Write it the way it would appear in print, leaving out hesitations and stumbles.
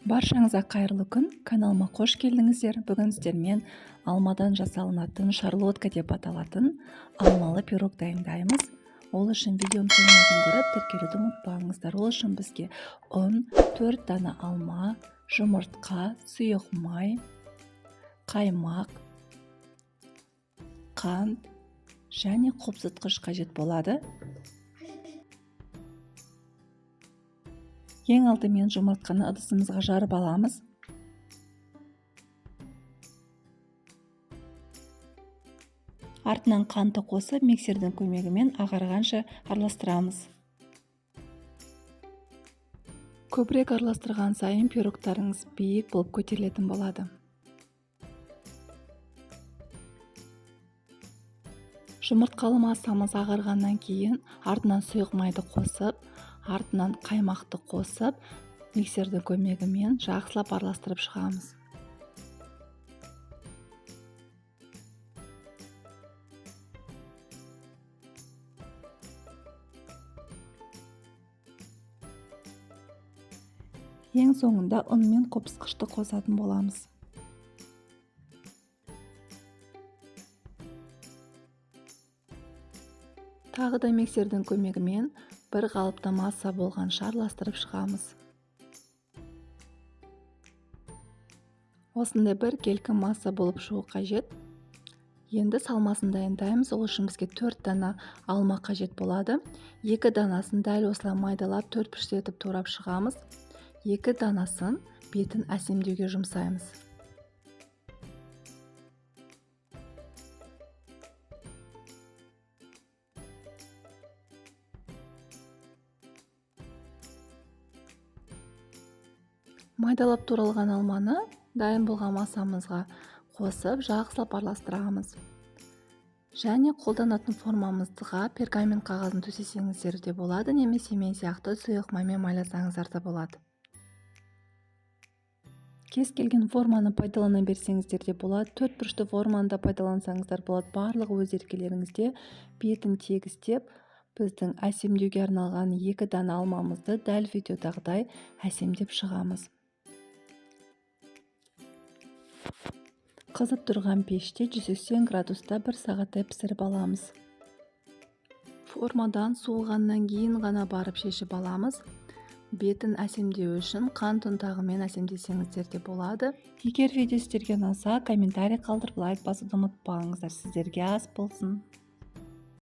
Баршаңызға қайырлы күн, каналыма қош келдіңіздер. Бүгін сіздермен алмадан жасалынатын шарлотка деп аталатын алмалы пирог дайындаймыз. Ол үшін видеомды соңына дейін көріп, тіркелуді ұмытпаңыздар. Ол үшін бізге ұн, 4 дана алма, жұмыртқа, сұйық май, қаймақ, қант және қобызытқыш қажет болады. Ең алдымен жұмыртқаны ыдысымызға жарып аламыз. Артынан қантты қосып, миксердің көмегімен ағарғанша араластырамыз. Көбірек араластырған сайын пирогтарыңыз биік болып көтерілетін болады. Жұмыртқалы массамыз ағарғаннан кейін артынан сұйық майды қосып, артынан қаймақты қосып, миксердің көмегімен жақсылап араластырып шығамыз. Ең соңында ұн мен қобызытқышты қосатын боламыз. Тағы да миксердің көмегімен бір қалыпты масса болғанша араластырып шығамыз. Осындай бір келкі масса болып шығу қажет. Енді салмасын дайындаймыз. Ол үшін бізге 4 дана алма қажет болады. 2 данасын дәл осылай майдалап 4-5 етіп турап шығамыз. 2 данасын бетін әсемдеуге жұмсаймыз. Майдалап туралған алманы дайын болған массамызға қосып, жақсылап араластырамыз. Және қолданатын формамызға пергамент қағазын төсесеңіздер де болады, немесе мен сияқты сұйық маймен майласаңыздар да болады. Кез келген форманы пайдалана берсеңіздер де болады. 4 бұрышты форманы да пайдалансаңыздар болады. Барлығы өз еркелеріңізде. Бетін тегістеп, біздің әсемдеуге арналған 2 дана алмамызды дәл видеодағыдай әсемдеп шығамыз. Қызып тұрған пеште 180 градуста 1 сағаттай пісіріп аламыз. Формадан суығаннан кейін ғана барып шешіп аламыз. Бетін әсемдеу үшін қант ұнтағымен әсемдесеңіздер де болады. Егер видео сіздерге ұнаса, комментарий қалдырып, лайк басуды ұмытпаңыздар. Сіздерге ас болсын.